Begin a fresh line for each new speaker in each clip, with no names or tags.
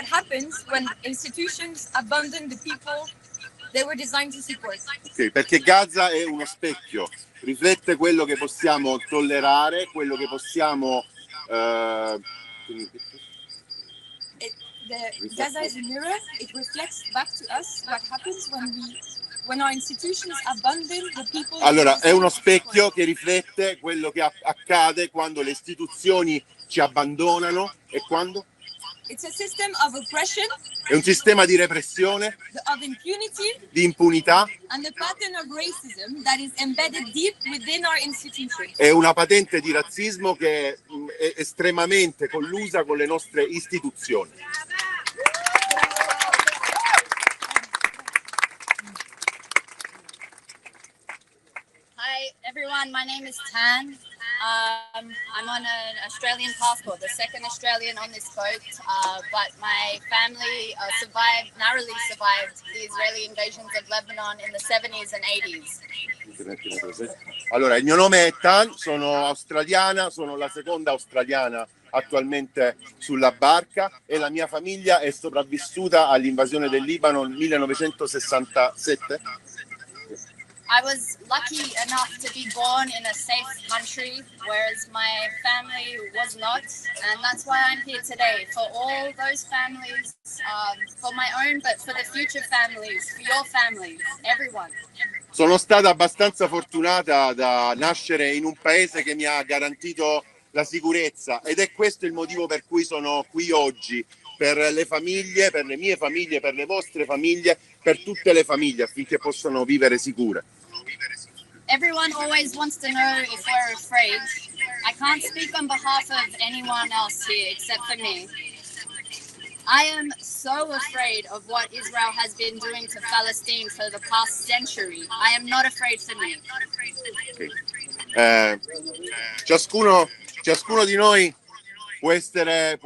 what happens when institutions abandon the people they were designed to support.
Okay, perché Gaza è uno specchio, riflette quello che possiamo tollerare, quello che possiamo...
Gaza is a mirror. It reflects back to us what happens when our institutions abandon the people.
Allora, è uno specchio che riflette quello che accade quando le istituzioni ci abbandonano e quando?
It's a system of oppression,
è un sistema di repressione,
of impunity,
di impunità,
and the pattern of racism that is embedded deep within our institutions.
è una patente di razzismo che è estremamente collusa con le nostre istituzioni.
Hi everyone, my name is Tan. I'm on an Australian passport, the second Australian on this boat, but my family narrowly survived the Israeli invasions of Lebanon in the 70s and 80s.
Allora, il mio nome è Tan, sono australiana, sono la seconda australiana attualmente sulla barca e la mia famiglia è sopravvissuta all'invasione del Libano nel 1967.
I was lucky enough to be born in a safe country, whereas my family was not, and that's why I'm here today, for all those families, for my own, but for the future families, for your families, everyone.
Sono stata abbastanza fortunata da nascere in un paese che mi ha garantito la sicurezza ed è questo il motivo per cui sono qui oggi, per le famiglie, per le mie famiglie, per le vostre famiglie, per tutte le famiglie affinché possano vivere sicure.
Everyone always wants to know if we're afraid. I can't speak on behalf of anyone else here except for me. I am so afraid of what Israel has been doing to Palestine for the past century. I am not afraid for me.
Okay. Ciascuno di noi può essere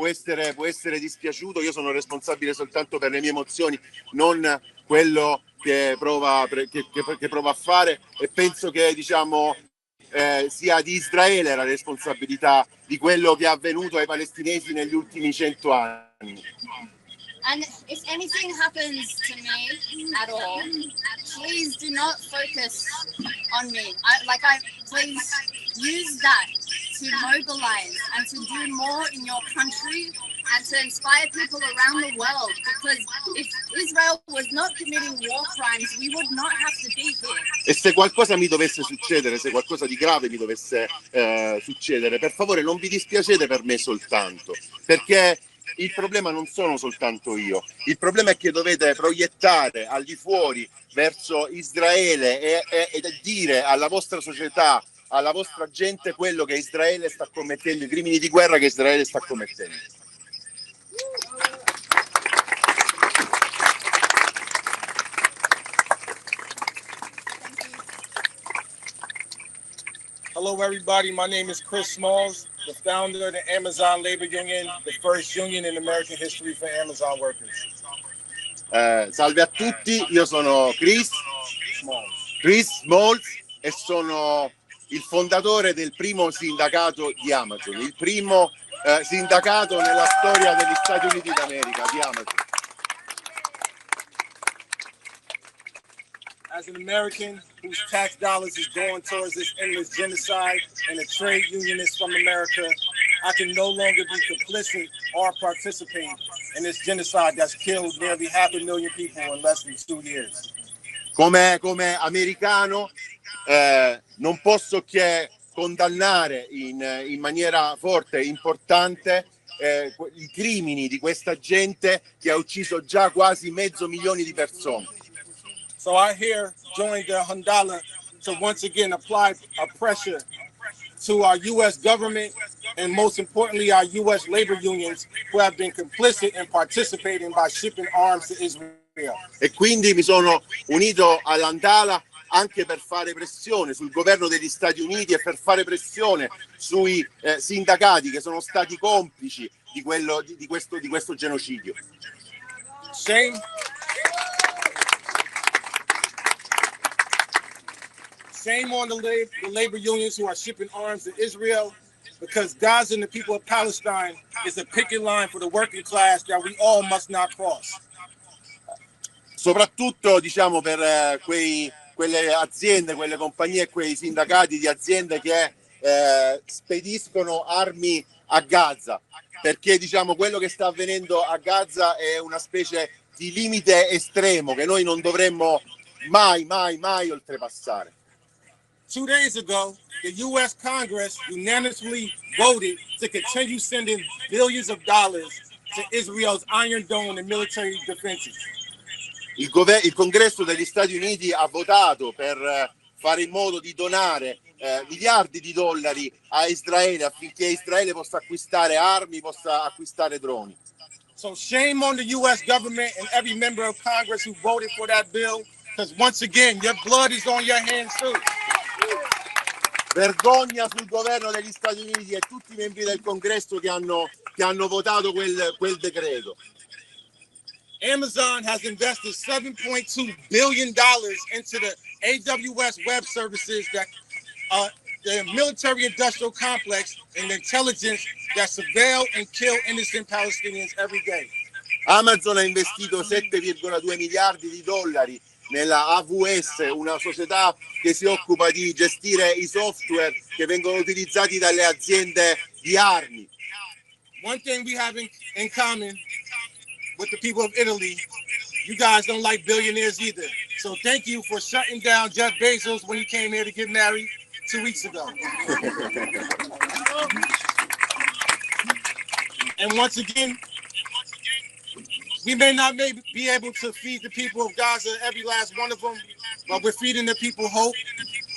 dispiaciuto. Io sono responsabile soltanto per le mie emozioni, non quello che prova a fare, e penso che sia di Israele la responsabilità di quello che è avvenuto ai palestinesi negli ultimi 100 anni.
And if anything happens to me at all, please do not focus on me. Please use that to mobilize and to do more in your country and to inspire people around the world. Because if Israel was not committing war crimes, we would not have to be here.
E se qualcosa mi dovesse succedere, se qualcosa di grave mi dovesse succedere, per favore non vi dispiacete per me soltanto, perché il problema non sono soltanto io, il problema è che dovete proiettare al di fuori verso Israele e dire alla vostra società, alla vostra gente quello che Israele sta commettendo, i crimini di guerra che Israele sta commettendo.
Hello everybody, my name is Chris Smalls, the founder of the Amazon Labor Union, the first union in American history for Amazon workers.
Salve a tutti, io sono Chris Smalls e sono il fondatore del primo sindacato di Amazon, il primo sindacato nella storia degli Stati Uniti d'America, di Amazon.
As an American whose tax dollars is going towards this endless genocide and a trade unionist from America, I can no longer be complicit or participate in this genocide that's killed nearly 500,000 people in less than 2 years.
Come americano non posso che condannare in maniera forte e importante i crimini di questa gente che ha ucciso già quasi 500,000 di persone.
So I here joined the Handala to once again apply a pressure to our U.S. government and most importantly our U.S. labor unions who have been complicit in participating by shipping arms to Israel.
E quindi mi sono unito all'Handala anche per fare pressione sul governo degli Stati Uniti e per fare pressione sui sindacati che sono stati complici di questo genocidio.
Shame on the labor unions who are shipping arms to Israel. because Gaza and the people of Palestine is a picket line for the working class that we all must not cross.
Soprattutto diciamo per quelle aziende, quelle compagnie e quei sindacati di aziende che spediscono armi a Gaza, perché diciamo quello che sta avvenendo a Gaza è una specie di limite estremo che noi non dovremmo mai oltrepassare.
2 days ago, the U.S. Congress unanimously voted to continue sending billions of dollars to Israel's Iron Dome and military defenses.
Il Congresso degli Stati Uniti ha votato per fare in modo di donare miliardi di dollari a Israele affinché Israele possa acquistare armi, possa acquistare droni.
So shame on the U.S. government and every member of Congress who voted for that bill, because once again, your blood is on your hands too.
Vergogna sul governo degli Stati Uniti e tutti i membri del Congresso che hanno votato quel decreto.
Amazon has invested $7.2 billion into the AWS web services that the military-industrial complex and the intelligence that surveil and kill innocent Palestinians every day.
Amazon ha investito 7,2 miliardi di dollari nella AWS, una società che si occupa di gestire i software che vengono utilizzati dalle aziende di armi.
One thing we have in common with the people of Italy, you guys don't like billionaires either. So thank you for shutting down Jeff Bezos when he came here to get married 2 weeks ago. And once again, we may not be able to feed the people of Gaza, every last one of them, but we're feeding the people hope.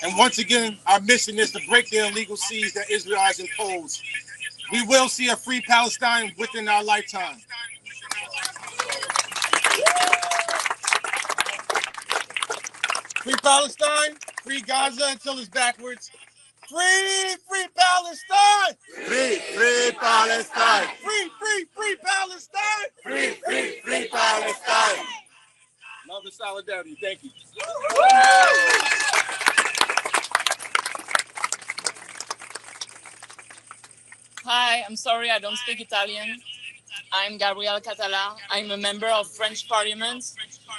And once again, our mission is to break the illegal siege that Israel has imposed. We will see a free Palestine within our lifetime. Free Palestine, free Gaza until it's backwards. Free Palestine!
Free Palestine!
Free Palestine!
Free Palestine!
Love and solidarity. Thank you.
Hi, I'm sorry I don't speak Italian. I'm Gabrielle Catala. I'm a member of French Parliament.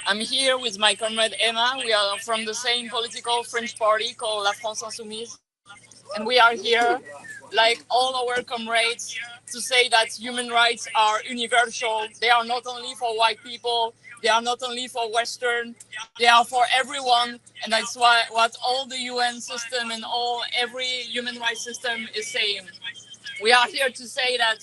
I'm here with my comrade Emma. We are from the same political French party called La France Insoumise. And we are here, like all our comrades, to say that human rights are universal. They are not only for white people, they are not only for Western, they are for everyone. And that's what all the UN system and every human rights system is saying. We are here to say that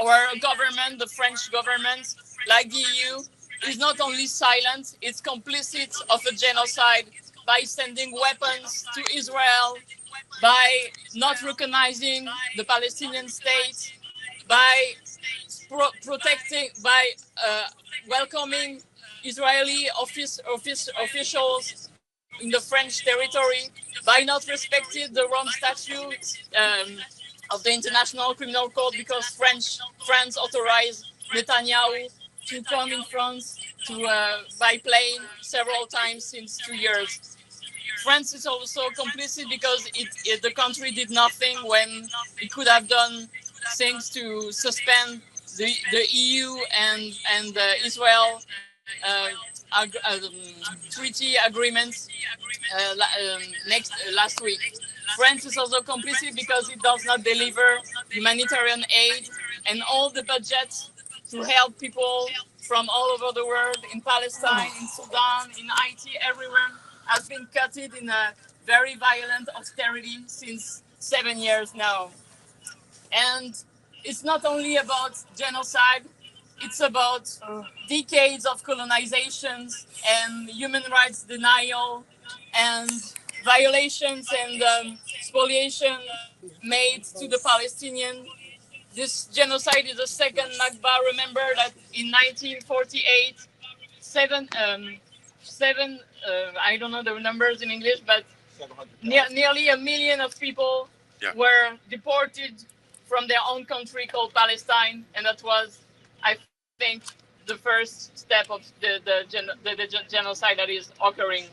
our government, the French government, like the EU, is not only silent, it's complicit of a genocide by sending weapons to Israel, by not recognizing the Palestinian state, by welcoming Israeli officials in the French territory, by not respecting the Rome Statute of the International Criminal Court, because France authorized Netanyahu to come in France by plane several times since 2 years. France is also complicit because the country did nothing when it could have done things to suspend the EU and Israel treaty agreements last week. France is also complicit because it does not deliver humanitarian aid, and all the budgets to help people from all over the world, in Palestine, in Sudan, in Haiti, everywhere, has been cut in a very violent austerity since 7 years now. And it's not only about genocide, it's about decades of colonizations and human rights denial and violations and spoliation made to the Palestinians. This genocide is the second Nakba. Remember that in 1948, I don't know the numbers in English, but nearly 1 million of people were deported from their own country called Palestine, and that was, I think, the first step of the genocide that is occurring.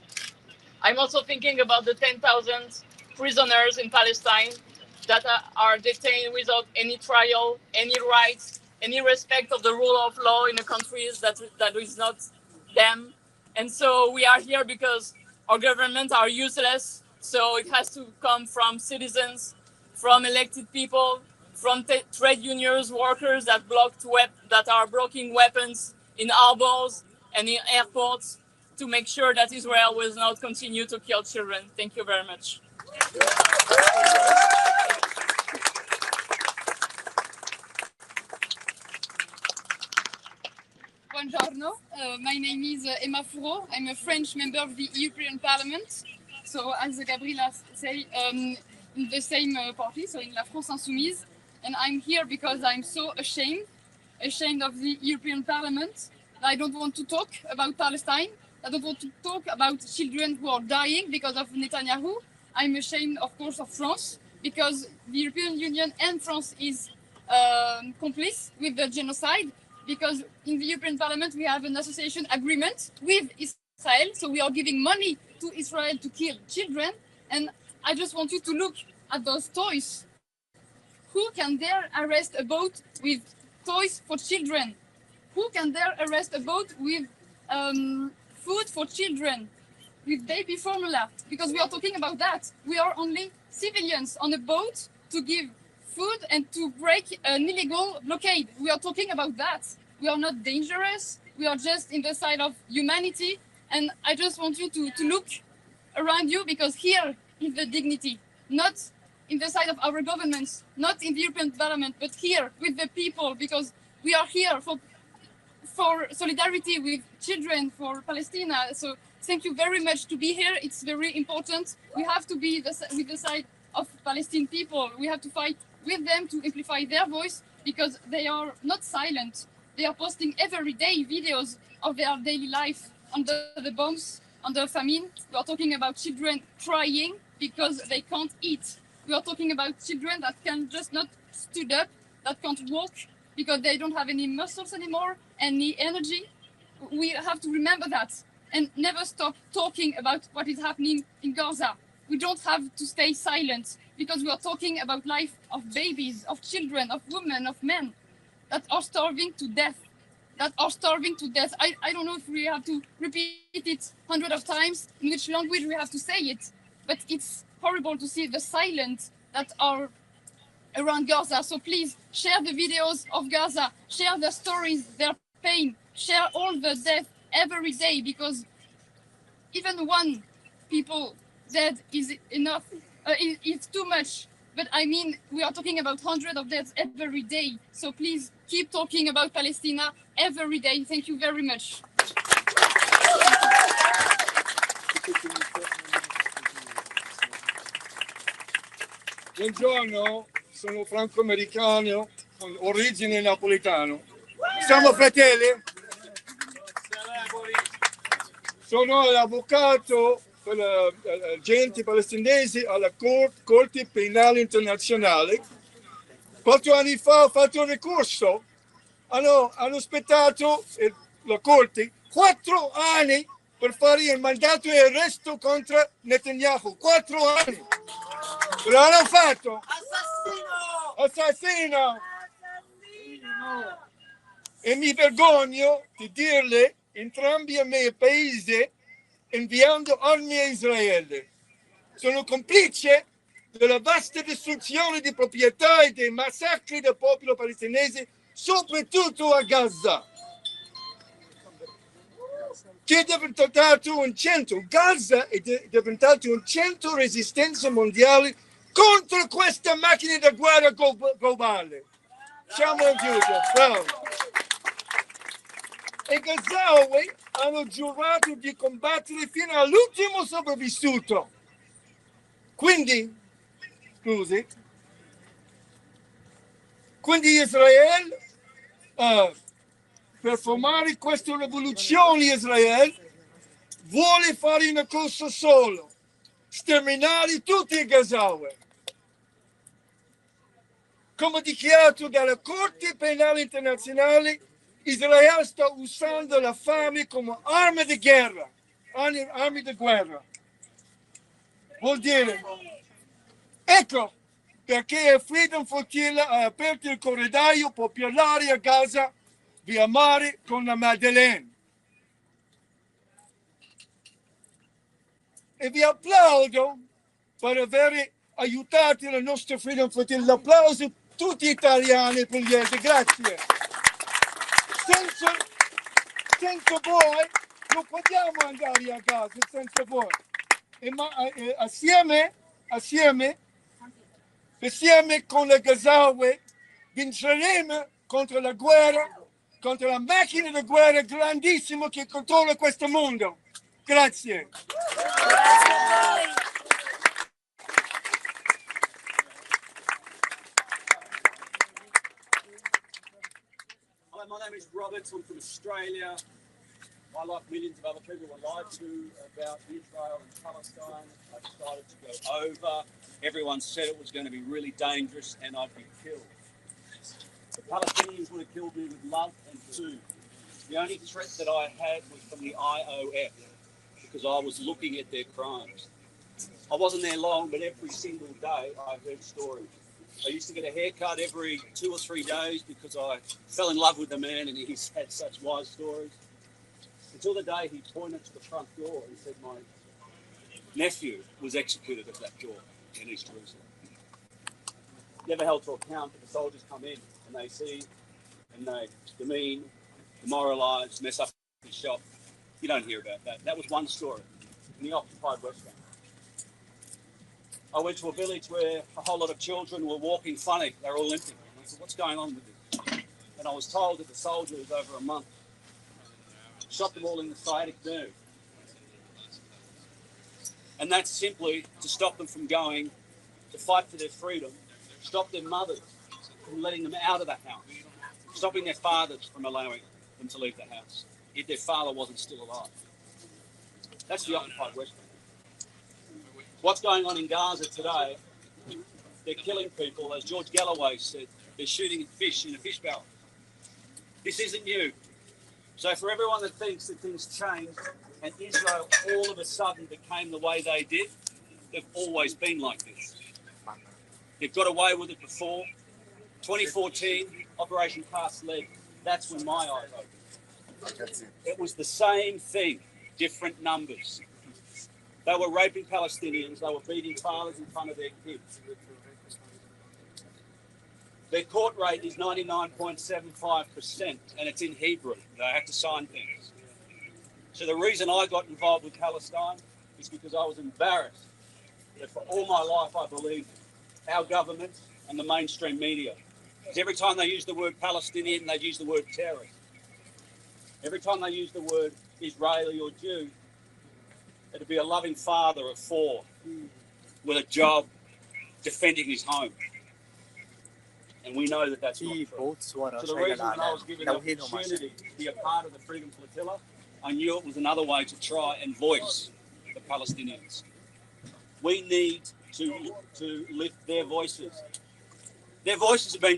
I'm also thinking about the 10,000 prisoners in Palestine that are detained without any trial, any rights, any respect of the rule of law in the countries that is not them. And so we are here because our governments are useless. So it has to come from citizens, from elected people, from trade unions, workers that are blocking weapons in harbors and in airports to make sure that Israel will not continue to kill children. Thank you very much.
Buongiorno, my name is Emma Fourreau. I'm a French member of the European Parliament. So as Gabriela said, in the same party, so in La France Insoumise. And I'm here because I'm so ashamed of the European Parliament. I don't want to talk about Palestine. I don't want to talk about children who are dying because of Netanyahu. I'm ashamed, of course, of France because the European Union and France is complice with the genocide. Because in the European Parliament, we have an association agreement with Israel. So we are giving money to Israel to kill children. And I just want you to look at those toys. Who can dare arrest a boat with toys for children? Who can dare arrest a boat with food for children, with baby formula? Because we are talking about that. We are only civilians on a boat to give food and to break an illegal blockade. We are talking about that. We are not dangerous. We are just in the side of humanity. And I just want you to look around you because here is the dignity, not in the side of our governments, not in the European Parliament, but here with the people, because we are here for solidarity with children, for Palestine. So thank you very much to be here. It's very important. We have to be with the side of Palestinian people. We have to fight with them to amplify their voice because they are not silent. They are posting every day videos of their daily life under the bombs, under famine. We are talking about children crying because they can't eat. We are talking about children that can just not stood up, that can't walk because they don't have any muscles anymore, any energy. We have to remember that and never stop talking about what is happening in Gaza. We don't have to stay silent because we are talking about life of babies, of children, of women, of men that are starving to death, I don't know if we have to repeat it hundreds of times, in which language we have to say it, but it's horrible to see the silence that are around Gaza. So please share the videos of Gaza, share their stories, their pain, share all the death every day, because even one people dead is enough. It's too much. But I mean, we are talking about hundreds of deaths every day. So please keep talking about Palestine every day. Thank you very much.
Buongiorno, sono franco-americano con origine napoletano. Siamo fratelli? Sono l'avvocato per agenti palestinesi alla Corte Penale Internazionale. 4 anni fa ho fatto un ricorso. Hanno aspettato la Corte 4 anni per fare il mandato di arresto contro Netanyahu. 4 anni. Lo hanno fatto. Assassino! E mi vergogno di dirle entrambi ai miei paesi inviando armi a Israele. Sono complice della vasta distruzione di proprietà e dei massacri del popolo palestinese, soprattutto a Gaza. Che è diventato un centro, Gaza è diventato un centro di resistenza mondiale contro questa macchina di guerra globale. Siamo giusti, bravo. E Gazawi hanno giurato di combattere fino all'ultimo sopravvissuto. Quindi Israele, per formare questa rivoluzione Israele, vuole fare una cosa solo, sterminare tutti i Gazawi. Come dichiarato dalla Corte Penale Internazionale, Israele sta usando la fame come arma di guerra. Vuol dire, ecco, perché Freedom Flotilla ha aperto il corridoio popolare a Gaza via mare con la Madeleine. E vi applaudo per aver aiutato la nostra Freedom Flotilla. L'applauso a tutti italiani e pugliesi, grazie. Senza voi non possiamo andare a Gaza, senza voi. Assieme con le Gazawe vinceremo contro la guerra, contro la macchina di guerra grandissima che controlla questo mondo. Grazie.
Hello, my name is Robert. I'm from Australia. I, like millions of other people, were lied to about Israel and Palestine. I decided to go over. Everyone said it was going to be really dangerous and I'd be killed. The Palestinians would have killed me with love and food. The only threat that I had was from the IOF because I was looking at their crimes. I wasn't there long, but every single day I heard stories. I used to get a haircut every 2 or 3 days because I fell in love with the man and he had such wise stories. Until the day he pointed to the front door and said, my nephew was executed at that door in East Jerusalem. Never held to account, but the soldiers come in and they see and they demean, demoralise, mess up the shop. You don't hear about that. That was one story in the occupied West Bank. I went to a village where a whole lot of children were walking funny. They were all limping. I said, what's going on with this? And I was told that the soldiers over a month shot them all in the sciatic nerve. And that's simply to stop them from going to fight for their freedom, stop their mothers from letting them out of the house, stopping their fathers from allowing them to leave the house if their father wasn't still alive. That's the occupied West Bank. What's going on in Gaza today, they're killing people, as George Galloway said, they're shooting fish in a fish barrel. This isn't new. So for everyone that thinks that things changed and Israel all of a sudden became the way they did, they've always been like this. They've got away with it before. 2014, Operation Cast Lead, that's when my eyes opened. It was the same thing, different numbers. They were raping Palestinians, they were beating fathers in front of their kids. Their court rate is 99.75%, and it's in Hebrew. They have to sign things. So the reason I got involved with Palestine is because I was embarrassed that for all my life I believed our government and the mainstream media. Because every time they use the word Palestinian, they use the word terrorist. Every time they use the word Israeli or Jew, it'd be a loving father of 4 with a job defending his home. And we know that that's not true. So the reason that I was given the opportunity to be a part of the Freedom Flotilla, I knew it was another way to try and voice the Palestinians. We need to lift their voices. Their voices have been